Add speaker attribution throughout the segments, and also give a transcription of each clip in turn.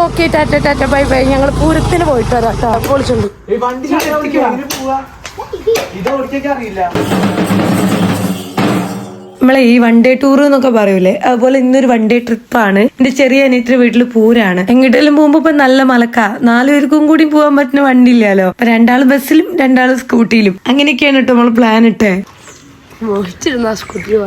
Speaker 1: Okay Tata Tata bye bye. ഞങ്ങൾ പൂരത്തിന് പോയിട്ട് വരാം കേട്ടോ. പൊളിച്ചുണ്ട്. നമ്മളെ ഈ വൺ ഡേ ടൂർ എന്നൊക്കെ പറയൂലേ, അതുപോലെ ഇന്നൊരു വൺ ഡേ ട്രിപ്പാണ്. എന്റെ ചെറിയ അനിയത്തിന്റെ വീട്ടിൽ പൂരാണ്. എങ്ങോട്ടെങ്കിലും പോകുമ്പോ ഇപ്പൊ നല്ല മലക്കാ, 4 പേർക്കും കൂടി പോകാൻ പറ്റുന്ന വണ്ടി ഇല്ലല്ലോ. 2 ബസ്സിലും 2 സ്കൂട്ടിയിലും അങ്ങനെയൊക്കെയാണ് കേട്ടോ നമ്മൾ പ്ലാൻ ഇട്ടേ. മോഹിച്ചിരുന്ന സ്കൂട്ടി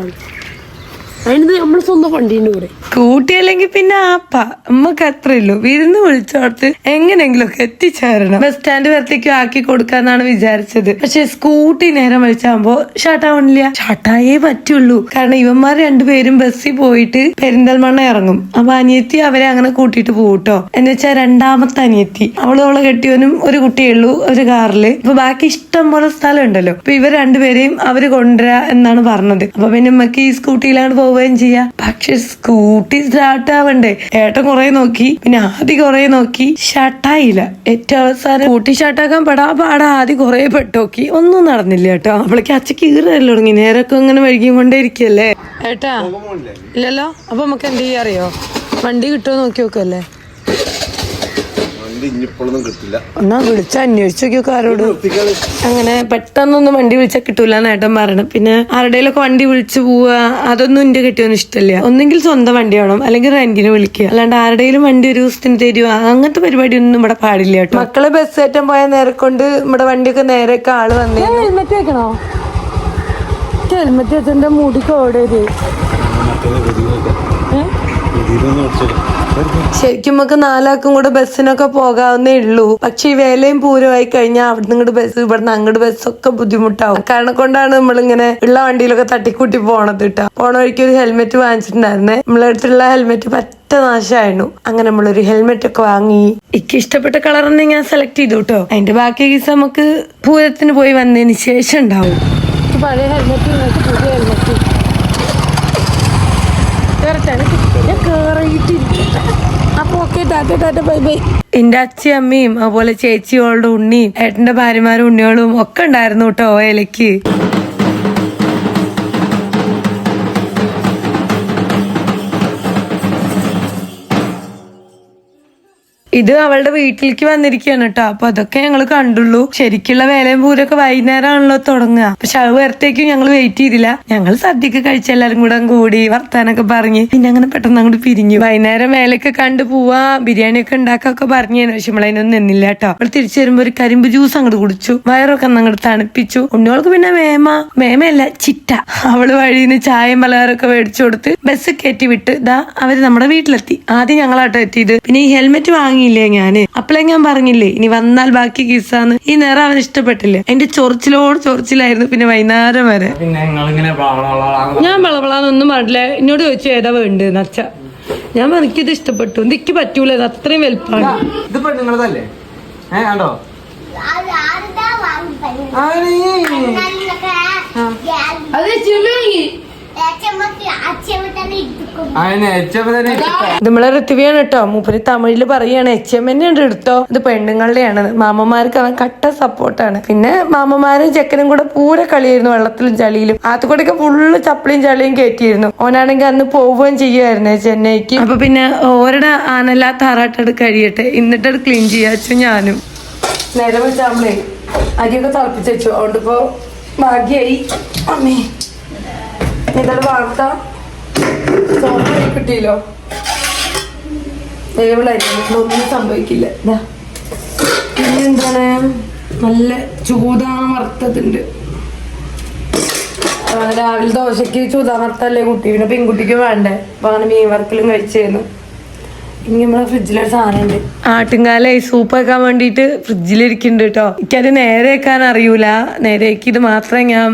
Speaker 1: അതിന് നമ്മൾ സ്വന്തം വണ്ടീന്റെ കൂടെ സ്കൂട്ടി അല്ലെങ്കിൽ പിന്നെ ആപ്പ നമ്മക്ക് അത്രയുള്ളൂ. വിരുന്ന് വിളിച്ചോടത്ത് എങ്ങനെയെങ്കിലും ഒക്കെ എത്തിച്ചേരണം. ബസ് സ്റ്റാൻഡ് വരത്തേക്കും ആക്കി കൊടുക്കാന്നാണ് വിചാരിച്ചത്. പക്ഷെ സ്കൂട്ടി നേരം വിളിച്ചാകുമ്പോ ഷാട്ടാവണില്ല. ഷാട്ടായേ പറ്റുള്ളൂ. കാരണം ഇവന്മാർ 2 പേരും ബസ്സിൽ പോയിട്ട് പെരിന്തൽമണ്ണ ഇറങ്ങും. അപ്പൊ അനിയത്തി അവരെ അങ്ങനെ കൂട്ടിയിട്ട് പോകൂട്ടോ. എന്ന് വെച്ചാൽ 2ാമത്തെ അനിയത്തി അവളെ കെട്ടിയവനും ഒരു കുട്ടിയുള്ളൂ ഒരു കാറില്. അപ്പൊ ബാക്കി ഇഷ്ടം പോലെ സ്ഥലം ഉണ്ടല്ലോ. അപ്പൊ ഇവർ 2 പേരെയും അവര് കൊണ്ടുവരാ എന്നാണ് പറഞ്ഞത്. അപ്പൊ പിന്നെ നമ്മക്ക് ഈ സ്കൂട്ടിയിലാണ് പോവുകയും ചെയ്യാം. പക്ഷെ സ്കൂട്ടി സ്റ്റാർട്ട് ആവണ്ടേ. ഏട്ടൻ കുറെ നോക്കി, പിന്നെ ആദ്യം കുറെ നോക്കി, ഷട്ടായില്ല. ഏറ്റവും അവസാനം സ്കൂട്ടി ഷട്ടാക്കാൻ പാടാ ആദ്യം കുറെ പെട്ടോക്കി, ഒന്നും നടന്നില്ല കേട്ടോ. അവളേക്ക് അച്ഛക്ക് ഈറല്ലോ തുടങ്ങി. നേരൊക്കെ ഇങ്ങനെ വൈകിയും കൊണ്ടേ ഇരിക്കല്ലേ ഏട്ടാ. ഇല്ലല്ലോ. അപ്പൊ നമുക്ക് എന്ത് ചെയ്യാ അറിയോ, വണ്ടി കിട്ടുമോ നോക്കി നോക്കല്ലേ. എന്നാ വിളിച്ച അന്വേഷിച്ചു നോക്കിയൊക്കെ ആരോട്. അങ്ങനെ പെട്ടെന്നൊന്നും വണ്ടി വിളിച്ചാൽ കിട്ടൂല ഏട്ടൻ പറയണം. പിന്നെ ആരുടെയിലൊക്കെ വണ്ടി വിളിച്ചു പോവുക അതൊന്നും എന്റെ കെട്ടിയൊന്നും ഇഷ്ടമില്ല. ഒന്നെങ്കിൽ സ്വന്തം വണ്ടി വേണം, അല്ലെങ്കിൽ റെന്റിന് വിളിക്കുക. അല്ലാണ്ട് ആരുടെയും വണ്ടി ഒരു ദിവസത്തിന് തരുക അങ്ങനത്തെ പരിപാടി ഒന്നും ഇവിടെ പാടില്ല കേട്ടോ. മക്കളെ ബസ് കയറ്റാൻ പോയ നേരെ കൊണ്ട് നമ്മുടെ വണ്ടിയൊക്കെ നേരെയൊക്കെ ആള് വന്നേ. ഹെൽമെറ്റ് വെക്കണോ? ഹെൽമെറ്റ് വെച്ചെന്റെ മുടിക്ക് ഓടരുത്. ശരിക്കും നമുക്ക് 4 ആൾക്കും കൂടെ ബസ്സിനൊക്കെ പോകാവുന്നേ ഉള്ളൂ. പക്ഷെ ഈ വേലയും പൂരമായി കഴിഞ്ഞാൽ അവിടുന്ന് ഇങ്ങോട്ട് ബസ്, ഇവിടുന്ന് അങ്ങോട്ട് ബസ്സൊക്കെ ബുദ്ധിമുട്ടാവും. കാരണം കൊണ്ടാണ് നമ്മളിങ്ങനെ ഉള്ള വണ്ടിയിലൊക്കെ തട്ടിക്കൂട്ടി പോണത് കേട്ടോ. പോണ വഴിക്ക് ഒരു ഹെൽമെറ്റ് വാങ്ങിച്ചിട്ടുണ്ടായിരുന്നേ. നമ്മളെ അടുത്തുള്ള ഹെൽമെറ്റ് പറ്റ നാശമായിരുന്നു. അങ്ങനെ നമ്മളൊരു ഹെൽമെറ്റ് ഒക്കെ വാങ്ങി. എനിക്ക് ഇഷ്ടപ്പെട്ട കളർ തന്നെ ഞാൻ സെലക്ട് ചെയ്തു കേട്ടോ. അതിന്റെ ബാക്കി കേസ് നമുക്ക് പൂരത്തിന് പോയി വന്നതിന് ശേഷം ഉണ്ടാവും. പഴയ ഹെൽമെറ്റ്, പുതിയ ഹെൽമെറ്റ് അപ്പൊ okay Tata Tata bye bye. എന്റെ അച്ഛയും അമ്മയും അതുപോലെ ചേച്ചിയോളുടെ ഉണ്ണിയും ഏട്ടന്റെ ഭാര്യമാരും ഉണ്ണിയോളും ഒക്കെ ഉണ്ടായിരുന്നു കേട്ടോ ഓയിലേക്ക്. ഇത് അവളുടെ വീട്ടിലേക്ക് വന്നിരിക്കുകയാണ് കേട്ടോ. അപ്പൊ അതൊക്കെ ഞങ്ങൾ കണ്ടുള്ളൂ. ശരിക്കുള്ള വേലയും പൂരൊക്കെ വൈകുന്നേരമാണല്ലോ തുടങ്ങുക. പക്ഷെ അത് വരത്തേക്കും ഞങ്ങൾ വെയിറ്റ് ചെയ്തില്ല. ഞങ്ങൾ സദ്യയൊക്കെ കഴിച്ച എല്ലാരും കൂടി വർത്താനൊക്കെ പറഞ്ഞ് പിന്നെ അങ്ങനെ പെട്ടെന്ന് അങ്ങോട്ട് പിരിഞ്ഞു. വൈകുന്നേരം വേലയൊക്കെ കണ്ടു പോവാ, ബിരിയാണി ഒക്കെ ഉണ്ടാക്കൊക്കെ പറഞ്ഞു. പക്ഷെ നമ്മളതിനൊന്നും നിന്നില്ല കേട്ടോ. അവൾ തിരിച്ചു വരുമ്പോ ഒരു കരിമ്പ് ജ്യൂസ് അങ്ങോട്ട് കുടിച്ചു. വയറൊക്കെ അങ്ങോട്ട് തണുപ്പിച്ചു. ഉണ്ണികൾക്ക് പിന്നെ മേമയല്ല ചിറ്റ. അവള് വഴിന്ന് ചായയും പലഹാരമൊക്കെ മേടിച്ചു കൊടുത്ത് ബസ് കയറ്റി വിട്ട് അവര് നമ്മുടെ വീട്ടിലെത്തി. ആദ്യം ഞങ്ങളാട്ടോ എത്തിയത്. പിന്നെ ഈ ഹെൽമെറ്റ് വാങ്ങി ഞാന് അപ്പളേ ഞാൻ പറഞ്ഞില്ലേ ഇനി വന്നാൽ ബാക്കി കിസ്സാന്ന്. ഈ നേരം അവന് ഇഷ്ടപ്പെട്ടില്ല. അതിന്റെ ചൊറിച്ചിലായിരുന്നു പിന്നെ വൈകുന്നേരം വരെ. ഞാൻ വളവളാന്നൊന്നും പാടില്ല. എന്നോട് ചോദിച്ചു ഏതാ വേണ്ടത് അച്ഛ. ഞാൻ എനിക്കിത് ഇഷ്ടപ്പെട്ടു. എനിക്ക് പറ്റൂല, ഇത് അത്രയും വലുപ്പമാണ്. നമ്മളെ ഋത്വിയാണ് കേട്ടോ. മൂപ്പര് തമിഴില് പറയാണ് HM തന്നെയുണ്ട് എടുത്തോ, ഇത് പെണ്ണുങ്ങളുടെയാണ്. മാമന്മാർക്ക് അവൻ കട്ട സപ്പോർട്ടാണ്. പിന്നെ മാമന്മാരും ചെക്കനും കൂടെ പൂര കളിയായിരുന്നു വെള്ളത്തിലും ചളിയിലും. അതുകൂടെയൊക്കെ ഫുള്ള് ചപ്പിളിയും ചളിയും കയറ്റിയിരുന്നു. ഓനാണെങ്കിൽ അന്ന് പോവുകയും ചെയ്യുമായിരുന്നേ ചെന്നൈക്ക്. അപ്പൊ പിന്നെ ഓരുടെ ആനല്ലാത്ത ആറാട്ടത് കഴിയട്ടെ, എന്നിട്ടത് ക്ലീൻ ചെയ്യാച്ചു. ഞാനും നേരെ വെച്ചാകുമ്പളേ അരിയൊക്കെ തിളപ്പിച്ചു വെച്ചു. അതുകൊണ്ടിപ്പോ ഭാഗ്യായി. അമ്മേ ഇതോട് വാർത്ത കിട്ടിയല്ലോ. ദൈവളായിരുന്നു, ഒന്നും സംഭവിക്കില്ല. പിന്നെ എന്താണ് നല്ല ചൂതാമർത്തതുണ്ട്. രാവിലെ ദോശക്ക് ചൂതാമർത്തല്ലേ കുട്ടി, പിന്നെ പെൺകുട്ടിക്ക് വേണ്ടേ. അപ്പൊ അങ്ങനെ മീൻ വറുക്കലും കഴിച്ചായിരുന്നു. ഇനി നമ്മളെ ഫ്രിഡ്ജിലൊരു സാധനം ഉണ്ട്, ആട്ടുംകാല സൂപ്പ് വെക്കാൻ വേണ്ടിയിട്ട് ഫ്രിഡ്ജിലിരിക്കുന്നുണ്ട് കേട്ടോ. എനിക്കത് നേരെ വെക്കാൻ അറിയൂല. നേരെയാക്കിയത് മാത്രമേ ഞാൻ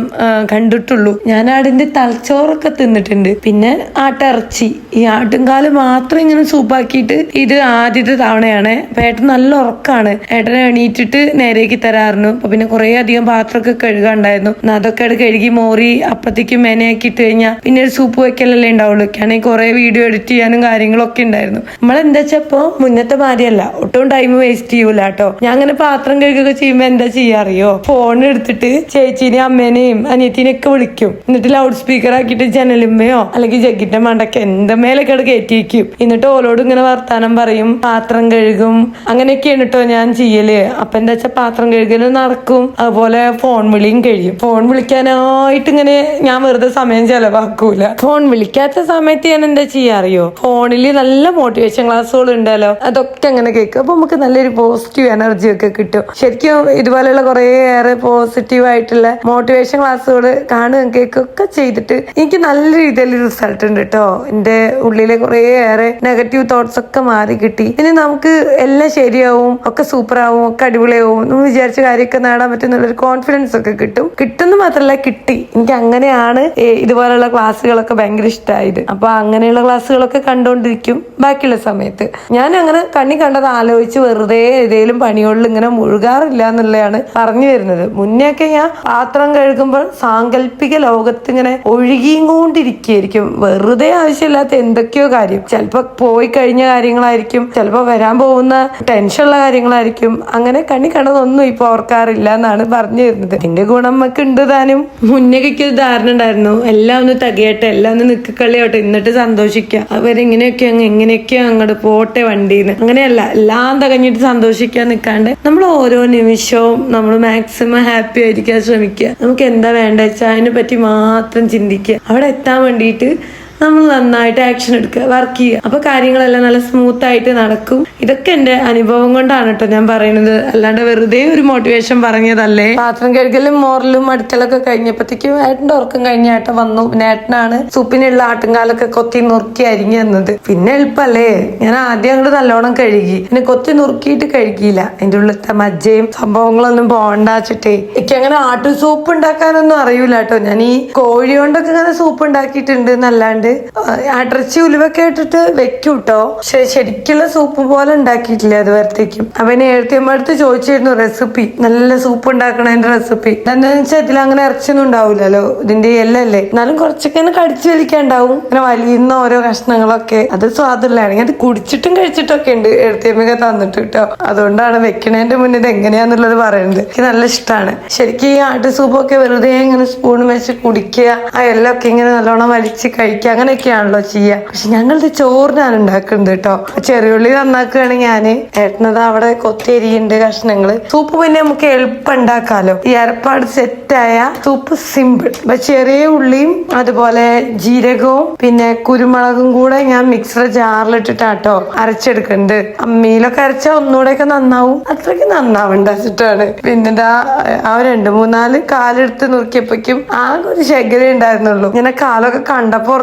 Speaker 1: കണ്ടിട്ടുള്ളൂ. ഞാൻ ആടിന്റെ തലച്ചോറൊക്കെ തിന്നിട്ടുണ്ട്, പിന്നെ ആട്ടിറച്ചി. ഈ ആട്ടുംകാല് മാത്രം ഇങ്ങനെ സൂപ്പാക്കിയിട്ട് ഇത് ആദ്യത്തെ തവണയാണ്. അപ്പൊ ഏട്ടൻ നല്ല ഉറക്കാണ്. ഏട്ടനെ എണീറ്റിട്ട് നേരേക്ക് തരാറുണ്ട്. അപ്പൊ പിന്നെ കുറെ അധികം പാത്രമൊക്കെ കഴുകാണ്ടായിരുന്നു. അതൊക്കെ കഴുകി മോറി അപ്പത്തേക്കും മെനയാക്കി ഇട്ട് കഴിഞ്ഞാൽ പിന്നെ ഒരു സൂപ്പ് വെക്കലല്ലേ ഉണ്ടാവുള്ളൂ. ആണെങ്കിൽ കുറെ വീഡിയോ എഡിറ്റ് ചെയ്യാനും കാര്യങ്ങളൊക്കെ ഉണ്ടായിരുന്നു. നമ്മളെ എന്താ വെച്ചപ്പോ മുന്നത്തെ മാതിരിയല്ല, ഒട്ടും ടൈം വേസ്റ്റ് ചെയ്യൂല കേട്ടോ. ഞാൻ അങ്ങനെ പാത്രം കഴുകുക ചെയ്യുമ്പോ എന്താ ചെയ്യാറിയോ, ഫോൺ എടുത്തിട്ട് ചേച്ചീനെയും അമ്മേനെയും അനിയത്തിനെയൊക്കെ വിളിക്കും. എന്നിട്ട് ലൗഡ് സ്പീക്കർ ആക്കിയിട്ട് ജനലുമ്മയോ അല്ലെങ്കിൽ ജഗ്ഗിന്റെ മണ്ടൊക്കെ എന്താ മേലൊക്കെ കയറ്റി വയ്ക്കും. എന്നിട്ട് ഓലോട് ഇങ്ങനെ വർത്താനം പറയും, പാത്രം കഴുകും. അങ്ങനെയൊക്കെയാണ് കേട്ടോ ഞാൻ ചെയ്യല്. അപ്പൊ എന്താ വെച്ചാൽ പാത്രം കഴുകലും നടക്കും, അതുപോലെ ഫോൺ വിളിയും കഴിയും. ഫോൺ വിളിക്കാനായിട്ട് ഇങ്ങനെ ഞാൻ വെറുതെ സമയം ചെലവാക്കൂല. ഫോൺ വിളിക്കാത്ത സമയത്ത് ഞാൻ എന്താ ചെയ്യാറിയോ, ഫോണിൽ നല്ല മോട്ടിവേഷൻ ക്ലാസ്സുകൾ ഉണ്ടല്ലോ, അതൊക്കെ അങ്ങനെ കേൾക്കും. അപ്പൊ നമുക്ക് നല്ലൊരു പോസിറ്റീവ് എനർജി ഒക്കെ കിട്ടും. ശരിക്കും ഇതുപോലെയുള്ള കുറെ ഏറെ പോസിറ്റീവ് ആയിട്ടുള്ള മോട്ടിവേഷൻ ക്ലാസ്സുകൾ കാണുകയും കേൾക്കുകയൊക്കെ ചെയ്തിട്ട് എനിക്ക് നല്ല രീതിയിൽ റിസൾട്ട് ഉണ്ട് കേട്ടോ. എന്റെ ഉള്ളിലെ കുറെ ഏറെ നെഗറ്റീവ് തോട്ട്സ് ഒക്കെ മാറി കിട്ടി. ഇനി നമുക്ക് എല്ലാം ശരിയാവും, ഒക്കെ സൂപ്പർ ആവും, ഒക്കെ അടിപൊളിയാവും, നമ്മൾ വിചാരിച്ച കാര്യമൊക്കെ നേടാൻ പറ്റുന്നുള്ളൊരു കോൺഫിഡൻസ് ഒക്കെ കിട്ടുന്ന മാത്രമല്ല കിട്ടി. എനിക്ക് അങ്ങനെയാണ് ഇതുപോലുള്ള ക്ലാസ്സുകളൊക്കെ ഭയങ്കര ഇഷ്ടമായത്. അപ്പൊ അങ്ങനെയുള്ള ക്ലാസ്സുകളൊക്കെ കണ്ടുകൊണ്ടിരിക്കും ബാക്കിയുള്ള സമയത്ത്. ഞാൻ അങ്ങനെ കണ്ണി കണ്ടത് ആലോചിച്ച് വെറുതെ ഏതെങ്കിലും പണികളിൽ ഇങ്ങനെ മുഴുകാറില്ല എന്നുള്ളതാണ് പറഞ്ഞു വരുന്നത്. മുന്നേയൊക്കെ ഞാൻ പാത്രം കഴുകുമ്പോൾ സാങ്കല്പിക ലോകത്ത് ഇങ്ങനെ ഒഴുകിയും കൊണ്ടിരിക്കുകയായിരിക്കും, വെറുതെ ആവശ്യമില്ലാത്ത എന്തൊക്കെയോ കാര്യം. ചിലപ്പോ പോയി കഴിഞ്ഞ കാര്യങ്ങളായിരിക്കും, ചിലപ്പോ വരാൻ പോകുന്ന ടെൻഷനുള്ള കാര്യങ്ങളായിരിക്കും. അങ്ങനെ കണ്ണി കണ്ടതൊന്നും ഇപ്പൊ ഓർക്കാറില്ല എന്നാണ് പറഞ്ഞു വരുന്നത്. ഇതിന്റെ ഗുണം നമുക്ക് ഉണ്ട് താനും. മുന്നേക്ക് ഒരു ധാരണ ഉണ്ടായിരുന്നു, എല്ലാം ഒന്ന് തകയട്ടെ, എല്ലാം ഒന്ന് നിൽക്കളിയാവട്ടെ, എന്നിട്ട് സന്തോഷിക്കുക, എങ്ങനെയൊക്കെയോ അങ്ങോട്ട് പോട്ടെ വണ്ടിന്ന്. അങ്ങനെയല്ല, എല്ലാം തകഞ്ഞിട്ട് സന്തോഷിക്കാൻ നിൽക്കാണ്ട് നമ്മൾ ഓരോ നിമിഷവും നമ്മൾ മാക്സിമം ഹാപ്പി ആയിരിക്കാൻ ശ്രമിക്കുക. നമുക്ക് എന്താ വേണ്ട വെച്ചാൽ അതിനെ പറ്റി മാത്രം ചിന്തിക്കുക. അവിടെ എത്താൻ വേണ്ടിയിട്ട് നമ്മൾ നന്നായിട്ട് ആക്ഷൻ എടുക്കുക, വർക്ക് ചെയ്യുക. അപ്പൊ കാര്യങ്ങളെല്ലാം നല്ല സ്മൂത്ത് ആയിട്ട് നടക്കും. ഇതൊക്കെ എന്റെ അനുഭവം കൊണ്ടാണ് കേട്ടോ ഞാൻ പറയുന്നത്, അല്ലാണ്ട് വെറുതെ ഒരു മോട്ടിവേഷൻ പറഞ്ഞതല്ലേ. പാത്രം കഴുകലും മോറലും അടുക്കലൊക്കെ കഴിഞ്ഞപ്പോഴത്തേക്കും ഏട്ടന്റെ ഉറക്കം കഴിഞ്ഞ ഏട്ടൻ വന്നു. പിന്നെ ഏട്ടനാണ് സൂപ്പിനുള്ള ആട്ടുംകാലൊക്കെ കൊത്തി നുറുക്കി അരിഞ്ഞു തന്നത്. പിന്നെ എളുപ്പല്ലേ, ഞാൻ ആദ്യം അങ്ങോട്ട് നല്ലോണം കഴുകി, പിന്നെ കൊത്തി നുറുക്കിയിട്ട് കഴുകിയില്ല. അതിന്റെ ഉള്ളിലത്തെ മജ്ജയും സംഭവങ്ങളൊന്നും പോണ്ടാച്ചിട്ടേ. എനിക്ക് അങ്ങനെ ആട്ടു സൂപ്പ് ഉണ്ടാക്കാനൊന്നും അറിയൂല കേട്ടോ. ഞാൻ ഈ കോഴി കൊണ്ടൊക്കെ ഇങ്ങനെ സൂപ്പ് ഉണ്ടാക്കിയിട്ടുണ്ട് എന്നല്ലാണ്ട് അടർച്ചി ഉലുവൊക്കെ ഇട്ടിട്ട് വെക്കും കേട്ടോ. പക്ഷെ ശരിക്കുള്ള സൂപ്പ് പോലെ ഉണ്ടാക്കിയിട്ടില്ല അതുവരത്തേക്കും. അപ്പൊ എന്നെ എഴുത്തിയമ്മടുത്ത് ചോദിച്ചിരുന്നു റെസിപ്പി, നല്ല സൂപ്പ് ഉണ്ടാക്കണതിന്റെ റെസിപ്പി. എന്താന്ന് വെച്ചാൽ ഇതിൽ അങ്ങനെ ഇറച്ചിയൊന്നും ഉണ്ടാവൂലല്ലോ, ഇതിന്റെ എല്ലല്ലേ, എന്നാലും കുറച്ചൊക്കെ കടിച്ചു വലിക്കാണ്ടാവും. ഇങ്ങനെ വലിയുന്ന ഓരോ കഷ്ണങ്ങളൊക്കെ അത് സ്വാദുള്ളതാണ്. അത് കുടിച്ചിട്ടും കഴിച്ചിട്ടൊക്കെ ഉണ്ട് എഴുത്തിയമ്മയൊക്കെ തന്നിട്ട് കേട്ടോ. അതുകൊണ്ടാണ് വെക്കണേന്റെ മുന്നിൽ ഇത് എങ്ങനെയാന്നുള്ളത് പറയുന്നത്. എനിക്ക് നല്ല ഇഷ്ടമാണ് ശരിക്കും. ഈ ആട്ടു സൂപ്പൊക്കെ വെറുതെ ഇങ്ങനെ സ്പൂൺ വെച്ച് കുടിക്കുക, ആ എല്ലൊക്കെ ഇങ്ങനെ നല്ലോണം വലിച്ച് കഴിക്കുക, അങ്ങനെയൊക്കെയാണല്ലോ ചെയ്യുക. പക്ഷെ ഞങ്ങളിത് ചോറിനാണ് ഉണ്ടാക്കുന്നത് കേട്ടോ. ചെറിയുള്ളി നന്നാക്കുകയാണെങ്കിൽ ഞാന് ഏട്ടനത് അവിടെ കൊത്തിയരിയുണ്ട് കഷ്ണങ്ങള്. സൂപ്പ് പിന്നെ നമുക്ക് എളുപ്പം ഉണ്ടാക്കാലോ. ഈ അരപ്പാട് സെറ്റായ സൂപ്പ് സിമ്പിൾ. അപ്പൊ ചെറിയ ഉള്ളിയും അതുപോലെ ജീരകവും പിന്നെ കുരുമുളകും കൂടെ ഞാൻ മിക്സർ ജാറിലിട്ടിട്ടാട്ടോ അരച്ചെടുക്കുന്നുണ്ട്. അമ്മിയിലൊക്കെ അരച്ചാൽ ഒന്നുകൂടെയൊക്കെ നന്നാവും, അത്രയ്ക്ക് നന്നാവണ്ടാച്ചിട്ടാണ്. പിന്നെ ആ 2-3-4 കാലെടുത്ത് നുറുക്കിയപ്പോഴേക്കും ആകെ ഒരു ശകലേ ഉണ്ടായിരുന്നുള്ളൂ. ഇങ്ങനെ കാലൊക്കെ കണ്ടപ്പോ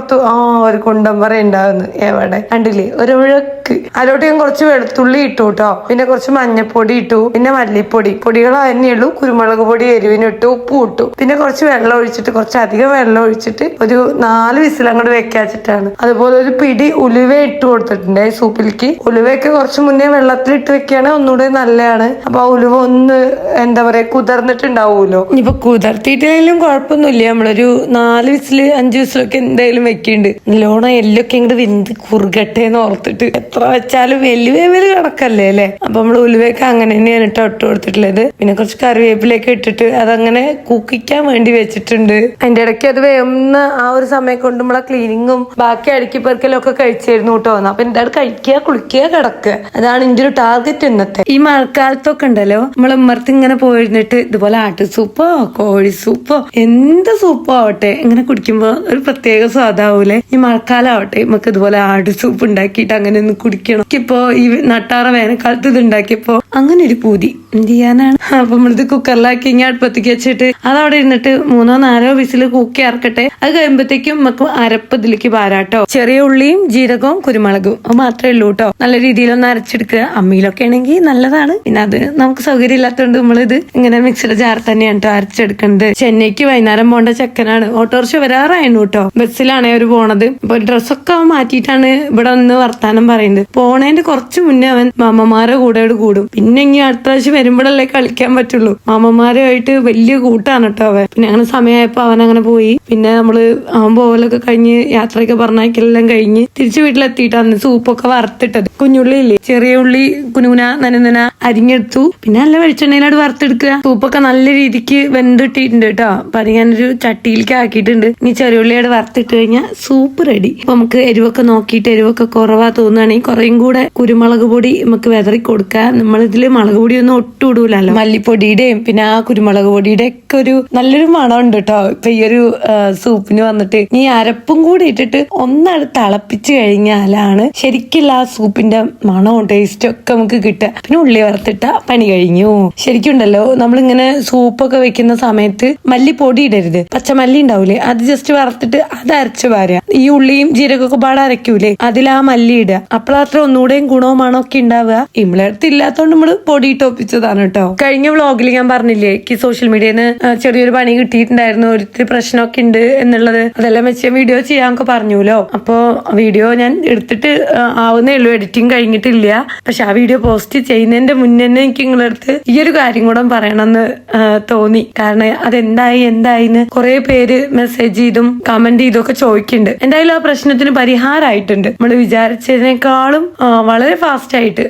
Speaker 1: ഒരു കുണ്ടം പറ ഉണ്ടാവുന്നു. എവിടെ കണ്ടില്ലേ, ഒരു ഉഴക്ക്. അതിലോട്ട് ഞാൻ കുറച്ച് വെളുത്തുള്ളി ഇട്ടു കേട്ടോ, പിന്നെ കുറച്ച് മഞ്ഞപ്പൊടി ഇട്ടു, പിന്നെ മല്ലിപ്പൊടി പൊടികൾ തന്നെയുള്ളൂ, കുരുമുളക് പൊടി എരിവിനിട്ടു, ഉപ്പും ഇട്ടു. പിന്നെ കുറച്ച് വെള്ളം ഒഴിച്ചിട്ട്, കുറച്ചധികം വെള്ളം ഒഴിച്ചിട്ട് ഒരു 4 വിസിൽ അങ്ങോട്ട് വെക്കാച്ചിട്ടാണ്. അതുപോലെ ഒരു പിടി ഉലുവ ഇട്ട് കൊടുത്തിട്ടുണ്ട് ഈ സൂപ്പിലേക്ക്. ഉലുവയൊക്കെ കുറച്ച് മുന്നേ വെള്ളത്തിലിട്ട് വെക്കുകയാണെങ്കിൽ ഒന്നുകൂടെ നല്ലതാണ്. അപ്പൊ ആ ഉലുവ ഒന്ന് എന്താ പറയാ കുതിർന്നിട്ടുണ്ടാവുമല്ലോ. ഇനിയിപ്പൊ കുതിർത്തിയിട്ടായാലും കുഴപ്പമൊന്നുമില്ല, നമ്മളൊരു 4 വിസിൽ 5 വിസിലൊക്കെ എന്തായാലും വെക്കുന്നുണ്ട്. നല്ലോണം എല്ലൊക്കെ ഇങ്ങോട്ട് വെന്ത് കുറുകട്ടെ എന്ന് ഓർത്തിട്ട് എത്ര വെച്ചാലും വലിയ വേവല് കിടക്കല്ലേ അല്ലെ. അപ്പൊ നമ്മൾ ഉലുവയൊക്കെ അങ്ങനെ തന്നെയാണ് ഇട്ട് കൊടുത്തിട്ടുള്ളത്. പിന്നെ കുറച്ച് കറിവേപ്പിലൊക്കെ ഇട്ടിട്ട് അതങ്ങനെ കുക്കിക്കാൻ വേണ്ടി വെച്ചിട്ടുണ്ട്. അതിന്റെ ഇടയ്ക്ക് അത് വേവുന്ന ആ ഒരു സമയം കൊണ്ട് നമ്മളെ ക്ലീനിങ്ങും ബാക്കി അടുക്കി പെറുക്കലും ഒക്കെ കഴിച്ചായിരുന്നു കേട്ടോ. അപ്പൊ എന്താണ് കഴിക്കുക, കുളിക്കുക, കിടക്കുക, അതാണ് എന്റെ ഒരു ടാർഗറ്റ് ഇന്നത്തെ. ഈ മഴക്കാലത്തൊക്കെ ഉണ്ടല്ലോ, നമ്മൾ ഉമ്മർത്ത് ഇങ്ങനെ പോയിരുന്നിട്ട് ഇതുപോലെ ആട്ടു സൂപ്പോ കോഴി സൂപ്പോ എന്ത് സൂപ്പോ ആവട്ടെ ഇങ്ങനെ കുടിക്കുമ്പോ ഒരു പ്രത്യേക സ്വാദാവൂലേ. ഈ മഴക്കാലം ആവട്ടെ നമുക്ക് ഇതുപോലെ ആട് സൂപ്പ് ഉണ്ടാക്കിയിട്ട് അങ്ങനെ ഒന്ന് കുടിക്കണം. ഇപ്പോ ഈ നട്ടാറ വേനൽക്കാലത്ത് ഇത് ഉണ്ടാക്കിയപ്പോ അങ്ങനെ ഒരു പൂതി എന്ത് ചെയ്യാനാണ്. അപ്പൊ നമ്മളിത് കുക്കറിലാക്കി ഇങ്ങനെ അടുപ്പത്തേക്ക് വെച്ചിട്ട് അതവിടെ ഇരുന്നിട്ട് 3-4 വിസിൽ കൂക്കി ഇറക്കട്ടെ. അത് കഴിയുമ്പോഴത്തേക്കും നമുക്ക് അരപ്പ് ഇതിലേക്ക് പാരാട്ടോ. ചെറിയ ഉള്ളിയും ജീരകവും കുരുമുളകും അത് മാത്രമേ ഉള്ളൂ കേട്ടോ. നല്ല രീതിയിലൊന്ന് അരച്ചെടുക്കുക. അമ്മിയിലൊക്കെ ആണെങ്കിൽ നല്ലതാണ്. പിന്നെ അത് നമുക്ക് സൗകര്യം ഇല്ലാത്തതുകൊണ്ട് നമ്മളിത് ഇങ്ങനെ മിക്സിയുടെ ജാർ തന്നെയാണ് കേട്ടോ അരച്ചെടുക്കുന്നത്. ചെന്നൈക്ക് വൈകുന്നേരം പോകേണ്ട ചെക്കനാണ്. ഓട്ടോറിക്ഷ വരാറായിരുന്നു കേട്ടോ. ബസ്സിലാണെ ഒരു പോണത്. അപ്പൊ ഡ്രസ്സൊക്കെ മാറ്റിയിട്ടാണ് ഇവിടെ ഒന്ന് വർത്താനം പറയുന്നത്. പോണേന്റെ കുറച്ച് മുന്നേ അവൻ മാമന്മാരെ കൂടെ കൂടും. പിന്നെ ഇനി അടുത്ത പ്രാവശ്യം വരുമ്പോഴല്ലേ കളിക്കാൻ പറ്റുള്ളൂ. മാമന്മാരുമായിട്ട് വലിയ കൂട്ടാണ് കേട്ടോ അവൻ. പിന്നെ അങ്ങനെ സമയമായപ്പോ അവൻ അങ്ങനെ പോയി. പിന്നെ അവൻ പോകലൊക്കെ കഴിഞ്ഞ് യാത്രയൊക്കെ പറഞ്ഞാക്കെല്ലാം കഴിഞ്ഞ് തിരിച്ചു വീട്ടിലെത്തിയിട്ടാണ് സൂപ്പൊക്കെ വറുത്തിട്ടത്. കുഞ്ഞുള്ളി ഇല്ലേ, ചെറിയ ഉള്ളി കുനുകുന നനനന അരിഞ്ഞെടുത്തു. പിന്നെ നല്ല വെളിച്ചെണ്ണയിലോട് വറുത്തെടുക്കുക. സൂപ്പൊക്കെ നല്ല രീതിക്ക് വെന്തിട്ടിട്ടുണ്ട് കേട്ടോ. അപ്പൊ അത് ഞാനൊരു ചട്ടിയിലേക്ക് ആക്കിയിട്ടുണ്ട്. ഇനി ചെറിയ ഉള്ളിയോട് വറുത്തിട്ട് കഴിഞ്ഞാൽ സൂപ്പ് റെഡി. അപ്പൊ നമുക്ക് എരിവൊക്കെ നോക്കിയിട്ട് എരിവൊക്കെ കുറവാ തോന്നുകയാണെങ്കിൽ കുറേയും കൂടെ കുരുമുളക് പൊടി നമുക്ക് വെതറി കൊടുക്കുക. നമ്മളിതില് മുളക് പൊടി ഒന്നും ഒട്ടും ഇടൂലല്ലോ. മല്ലിപ്പൊടിയുടെയും പിന്നെ ആ കുരുമുളക് പൊടിയുടെ ഒക്കെ ഒരു നല്ലൊരു മണം ഉണ്ട് കേട്ടോ ഇപ്പൊ ഈ ഒരു സൂപ്പിന് വന്നിട്ട്. ഈ അരപ്പും കൂടി ഇട്ടിട്ട് ഒന്നടുത്ത് തിളപ്പിച്ച് കഴിഞ്ഞാലാണ് ശരിക്കുള്ള ആ സൂപ്പിന്റെ മണവും ടേസ്റ്റും ഒക്കെ നമുക്ക് കിട്ടുക. പിന്നെ ഉള്ളി വറുത്തിട്ട പണി കഴിഞ്ഞു. ശരിക്കും ഉണ്ടല്ലോ, നമ്മളിങ്ങനെ സൂപ്പൊക്കെ വെക്കുന്ന സമയത്ത് മല്ലിപ്പൊടി ഇടരുത്. പച്ചമല്ലി ഉണ്ടാവൂലേ, അത് ജസ്റ്റ് വറുത്തിട്ട് അത് അരച്ച് പാരുക. ഈ ഉള്ളിയും ജീരകമൊക്കെ പാടെ അരക്കൂലേ, അതിൽ ആ മല്ലി ഇടുക. അപ്പോഴത്ര ഒന്നുകൂടെയും ഗുണവും മണമൊക്കെ ഉണ്ടാവുക. ഇമ്മളടുത്ത് ഇല്ലാത്തോണ്ട് നമ്മള് പൊടിയിട്ട് ഒപ്പിച്ചതാണ് കേട്ടോ. കഴിഞ്ഞ വ്ളോഗിൽ ഞാൻ പറഞ്ഞില്ലേ എനിക്ക് സോഷ്യൽ മീഡിയയിൽ നിന്ന് ചെറിയൊരു പണി കിട്ടിയിട്ടുണ്ടായിരുന്നു, ഒരിത്തിരി പ്രശ്നമൊക്കെ ഉണ്ട് എന്നുള്ളത്. അതെല്ലാം വെച്ച് വീഡിയോ ചെയ്യാനൊക്കെ പറഞ്ഞുല്ലോ. അപ്പോ വീഡിയോ ഞാൻ എടുത്തിട്ട് ആവുന്നേ ഉള്ളൂ, എഡിറ്റിംഗ് കഴിഞ്ഞിട്ടില്ല. പക്ഷെ ആ വീഡിയോ പോസ്റ്റ് ചെയ്യുന്നതിന്റെ മുന്നേ തന്നെ എനിക്ക് നിങ്ങളടുത്ത് ഈ ഒരു കാര്യം കൂടെ പറയണമെന്ന് തോന്നി. കാരണം എന്തായിന്ന് കുറെ പേര് മെസ്സേജ് ചെയ്തും കമന്റ് ചെയ്തും ഒക്കെ ചോദിക്കുന്നുണ്ട്. എന്തായാലും ആ പ്രശ്നത്തിന് പരിഹാരമായിട്ടുണ്ട്. നമ്മൾ വിചാരിച്ചതിനേക്കാളും വളരെ ഫാസ്റ്റ് ആയിട്ട്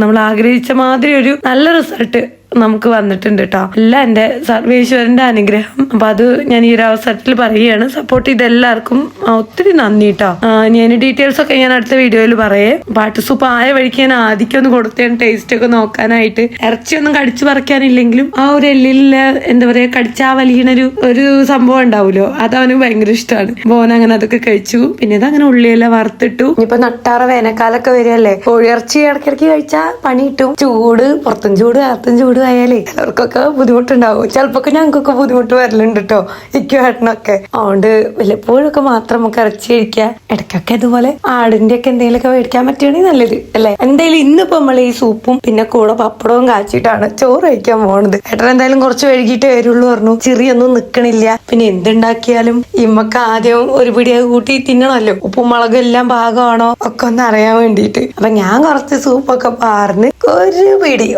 Speaker 1: നമ്മൾ ആഗ്രഹിച്ച മാതിരി ഒരു നല്ല റിസൾട്ട് നമുക്ക് വന്നിട്ടുണ്ട് കേട്ടോ. എല്ലാം എന്റെ സർവേശ്വരന്റെ അനുഗ്രഹം. അപ്പൊ അത് ഞാൻ ഈ ഒരു അവസരത്തിൽ പറയുകയാണ്. സപ്പോർട്ട് ചെയ്ത എല്ലാവർക്കും ഒത്തിരി നന്ദി കേട്ടോ. ഞാൻ ഡീറ്റെയിൽസ് ഒക്കെ ഞാൻ അടുത്ത വീഡിയോയിൽ പറയേ. പാട്ട് സൂപ്പ് ആയ വഴിക്ക് ഞാൻ ആദ്യം ഒന്ന് കൊടുത്തേണ് ടേസ്റ്റ് ഒക്കെ നോക്കാനായിട്ട്. ഇറച്ചിയൊന്നും കടിച്ചു പറിക്കാനില്ലെങ്കിലും ആ ഒരു എല്ലിലെ എന്താ പറയാ കടിച്ചാ വലിയണൊരു സംഭവം ഉണ്ടാവുമല്ലോ, അത് അവന് ഭയങ്കര ഇഷ്ടമാണ്. മോൻ അങ്ങനെ അതൊക്കെ കഴിച്ചു. പിന്നെ ഇതങ്ങനെ ഉള്ളിയെല്ലാം വറുത്തിട്ടു. ഇനിയിപ്പോ നട്ടാറ വേനൽക്കാലൊക്കെ വരികയല്ലേ, കോഴിയിറച്ചി ഇടയ്ക്കിടയ്ക്ക് കഴിച്ചാൽ പണി കിട്ടും. ചൂട് പുറത്തും ചൂട് അകത്തും ചൂട് ആയാലേ ചിലർക്കൊക്കെ ബുദ്ധിമുട്ടുണ്ടാവും. ചിലപ്പോ ഞങ്ങൾക്കൊക്കെ ബുദ്ധിമുട്ട് വരലുണ്ട് കേട്ടോ, ഇക്കുവേട്ടനൊക്കെ. അതുകൊണ്ട് വല്ലപ്പോഴൊക്കെ മാത്രം നമുക്ക് ഇറച്ചി കഴിക്കാം. ഇടയ്ക്കൊക്കെ അതുപോലെ ആടിന്റെ ഒക്കെ എന്തെങ്കിലുമൊക്കെ മേടിക്കാൻ പറ്റുകയാണെങ്കിൽ നല്ലത് അല്ലെ. എന്തായാലും ഇന്നിപ്പോ നമ്മൾ ഈ സൂപ്പും പിന്നെ കൂടെ പപ്പടവും കാച്ചിട്ടാണ് ചോറ് കഴിക്കാൻ പോണത്. ഏട്ടൻ എന്തായാലും കുറച്ച് വൈകിട്ട് വരുള്ളൂ പറഞ്ഞു. ചിറിയൊന്നും നിക്കണില്ല. പിന്നെ എന്തുണ്ടാക്കിയാലും ഇമ്മക്ക് ആദ്യം ഒരു പിടിയൊക്കെ കൂട്ടി തിന്നണമല്ലോ. ഉപ്പും മുളകും എല്ലാം പാകമാണോ ഒക്കെ ഒന്ന് അറിയാൻ വേണ്ടിയിട്ട്. അപ്പൊ ഞാൻ കുറച്ച് സൂപ്പൊക്കെ പാർന്ന്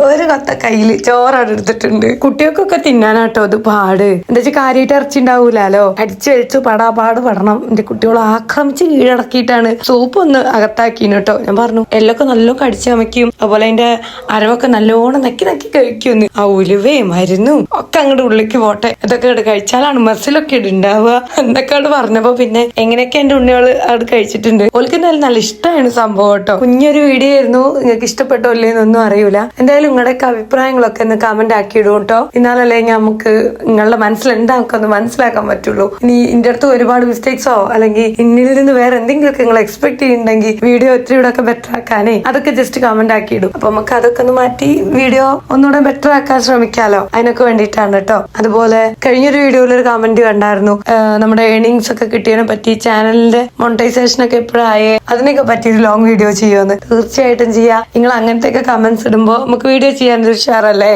Speaker 1: ഒരു കൊത്ത കയ്യില് ചോറാണ് എടുത്തിട്ടുണ്ട്. കുട്ടികൾക്കൊക്കെ തിന്നാനാട്ടോ അത് പാട്. എന്താ വെച്ചാൽ കാര്യമായിട്ട് ഇറച്ചി ഉണ്ടാവൂലോ, അടിച്ചു കഴിച്ചു പടാപാട് പടണം. എന്റെ കുട്ടികളെ ആക്രമിച്ച് കീഴടക്കിയിട്ടാണ് സൂപ്പ് ഒന്ന് അകത്താക്കിന് കേട്ടോ. ഞാൻ പറഞ്ഞു എല്ലൊക്കെ നല്ലോണം കടിച്ചു അമയ്ക്കും, അതുപോലെ അതിന്റെ അരവൊക്കെ നല്ലോണം നക്കി കഴിക്കുന്നു. ആ ഉലുവേ മരുന്നും ഒക്കെ അങ്ങോട്ട് ഉള്ളിലേക്ക് പോട്ടെ, ഇതൊക്കെ കഴിച്ചാലാണ് മസിലൊക്കെ ഉണ്ടാവുക എന്തൊക്കെയാണ് പറഞ്ഞപ്പോ പിന്നെ എങ്ങനെയൊക്കെ എന്റെ ഉണ്ണികള് അത് കഴിച്ചിട്ടുണ്ട്. ഓൾക്ക് എന്തായാലും നല്ല ഇഷ്ടമാണ് സംഭവം കേട്ടോ. കുഞ്ഞൊരു വീഡിയോ ആയിരുന്നു. നിങ്ങൾക്ക് ഇഷ്ടപ്പെട്ടോ ഇല്ലേന്നൊന്നും അറിയൂല. എന്തായാലും നിങ്ങളുടെയൊക്കെ അഭിപ്രായങ്ങളൊക്കെ ഒന്ന് കമന്റ് ആക്കിയിടും കേട്ടോ. എന്നാലല്ലേ നമുക്ക് നിങ്ങളുടെ മനസ്സിൽ എന്താ ഒന്ന് മനസ്സിലാക്കാൻ പറ്റുള്ളൂ. ഇനി ഇതിന്റെ അടുത്ത് ഒരുപാട് മിസ്റ്റേക്സോ അല്ലെങ്കിൽ ഇന്നിൽ നിന്ന് വേറെ എന്തെങ്കിലുമൊക്കെ നിങ്ങൾ എക്സ്പെക്ട് ചെയ്യുന്നുണ്ടെങ്കിൽ വീഡിയോ ഒത്തിരി ഒക്കെ ബെറ്റർ ആക്കാനേ അതൊക്കെ ജസ്റ്റ് കമന്റ് ആക്കിയിടും. അപ്പൊ നമുക്ക് അതൊക്കെ ഒന്ന് മാറ്റി വീഡിയോ ഒന്നുകൂടെ ബെറ്റർ ആക്കാൻ ശ്രമിക്കാലോ. അതിനൊക്കെ വേണ്ടിയിട്ടാണ് കേട്ടോ. അതുപോലെ കഴിഞ്ഞൊരു വീഡിയോയിൽ ഒരു കമന്റ് കണ്ടായിരുന്നു, നമ്മുടെ ഏർണിങ്സ് ഒക്കെ കിട്ടിയതിനെ പറ്റി, ചാനലിന്റെ മോണിറ്റൈസേഷൻ ഒക്കെ എപ്പോഴായേ അതിനൊക്കെ പറ്റി ഒരു ലോങ് വീഡിയോ ചെയ്യുമെന്ന്. തീർച്ചയായിട്ടും ചെയ്യാം. നിങ്ങൾ അങ്ങനത്തെ ഒക്കെ കമന്റ്സ് ഇടുമ്പോ നമുക്ക് വീഡിയോ ചെയ്യാൻ ഉഷാറല്ലേ.